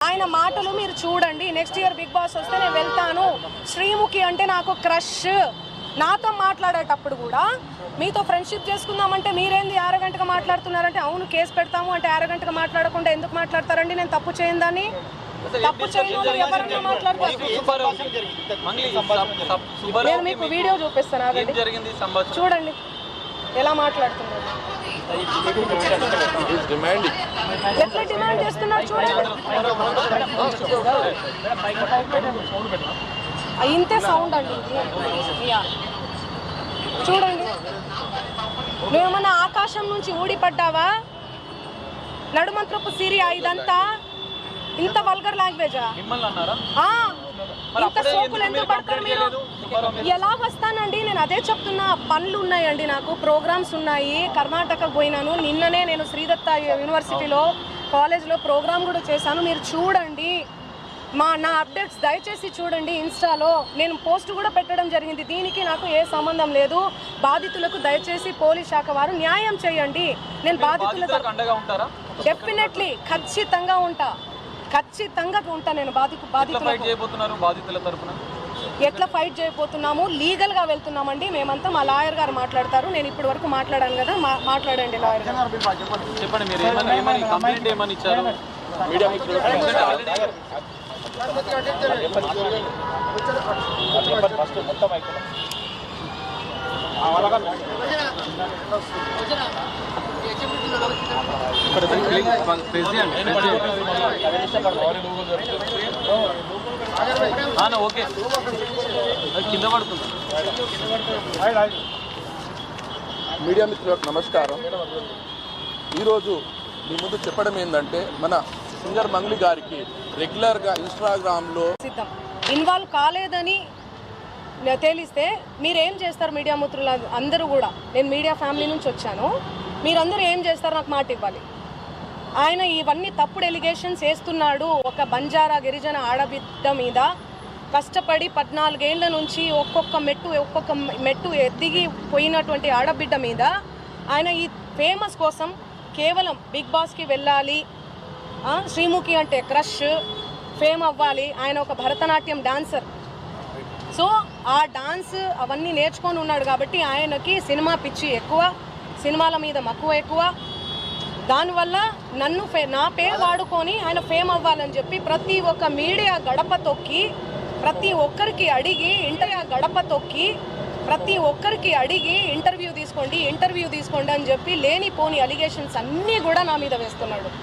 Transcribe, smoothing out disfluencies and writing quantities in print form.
ఆయన మాటలు మీరు చూడండి. నెక్స్ట్ ఇయర్ బిగ్ బాస్ వస్తే నేను వెళ్తాను. శ్రీముఖి అంటే నాకు క్రష్. నాతో మాట్లాడేటప్పుడు కూడా మీతో ఫ్రెండ్షిప్ చేసుకుందామంటే మీరేంది అరగంటగా మాట్లాడుతున్నారంటే, అవును కేసు పెడతాము అంటే అరగంటగా మాట్లాడకుండా ఎందుకు మాట్లాడతారండి? నేను తప్పు చేయందని తప్పు చేయను ఎవరన్నా మాట్లాడతారు. నేను మీకు వీడియో చూపిస్తాను, చూడండి ఎలా మాట్లాడుతున్నారు, ఎట్లా డిమాండ్ చేస్తున్నారు చూడండి. ఇంతే సౌండ్ అండి చూడండి. నువ్వేమన్నా ఆకాశం నుంచి ఊడిపడ్డావా? నడుమంత్రపు సిరియా ఇదంతా ఇంత వల్గర్ లాంగ్వేజా? ఇంత సోకులు ఎందుకు పడతారు మీరు? ఎలా వస్తానండి? నేను అదే చెప్తున్నా. పనులు ఉన్నాయండి, నాకు ప్రోగ్రామ్స్ ఉన్నాయి. కర్ణాటక పోయినాను నిన్ననే. నేను శ్రీదత్త యూనివర్సిటీలో కాలేజ్లో ప్రోగ్రామ్ కూడా చేశాను. మీరు చూడండి నా అప్డేట్స్ దయచేసి చూడండి. ఇన్స్టాలో నేను పోస్ట్ కూడా పెట్టడం జరిగింది. దీనికి నాకు ఏ సంబంధం లేదు. బాధితులకు దయచేసి పోలీస్ శాఖ వారు న్యాయం చేయండి. నేను బాధితులకు డెఫినెట్లీ ఖచ్చితంగా ఉంటా నేను. ఎట్లా ఫైట్ చేయబోతున్నాము? లీగల్గా వెళ్తున్నామండి మేమంతా. మా లాయర్ గారు మాట్లాడతారు. నేను ఇప్పటి వరకు మాట్లాడాను కదా, మాట్లాడండి లాయర్ గారు. ఓకే కింద పడుతుంది. మీడియా మిత్రులకు నమస్కారం. ఈరోజు మీ ముందు చెప్పడం ఏంటంటే, మన సింగర్ మంగ్లీ గారికి రెగ్యులర్గా ఇన్స్టాగ్రామ్లో ఇన్వాల్వ్ కాలేదని తెలిస్తే మీరేం చేస్తారు? మీడియా మిత్రులు అందరూ కూడా, నేను మీడియా ఫ్యామిలీ నుంచి వచ్చాను, మీరందరూ ఏం చేస్తారు? నాకు మాట ఇవ్వాలి. ఆయన ఇవన్నీ తప్పుడు ఎలిగేషన్స్ వేస్తున్నాడు. ఒక బంజారా గిరిజన ఆడబిడ్డ మీద కష్టపడి 14 ఏళ్ల నుంచి ఒక్కొక్క మెట్టు ఎదిగి పోయినటువంటి ఆడబిడ్డ మీద ఆయన ఈ ఫేమస్ కోసం కేవలం బిగ్ బాస్కి వెళ్ళాలి, శ్రీముఖి అంటే క్రష్, ఫేమ్ అవ్వాలి. ఆయన ఒక భరతనాట్యం డాన్సర్. సో ఆ డాన్స్ అవన్నీ నేర్చుకొని ఉన్నాడు కాబట్టి ఆయనకి సినిమా పిచ్చి ఎక్కువ, సినిమాల మీద మక్కువ ఎక్కువ. దానివల్ల నా పేరు వాడుకొని ఆయన ఫేమ్ అవ్వాలని చెప్పి ప్రతి ఒక్క మీడియా గడప తొక్కి ప్రతి ఒక్కరికి అడిగి ఇంటర్వ్యూ తీసుకోండి అని చెప్పి లేనిపోని అలిగేషన్స్ అన్నీ కూడా నా మీద వేస్తున్నాడు.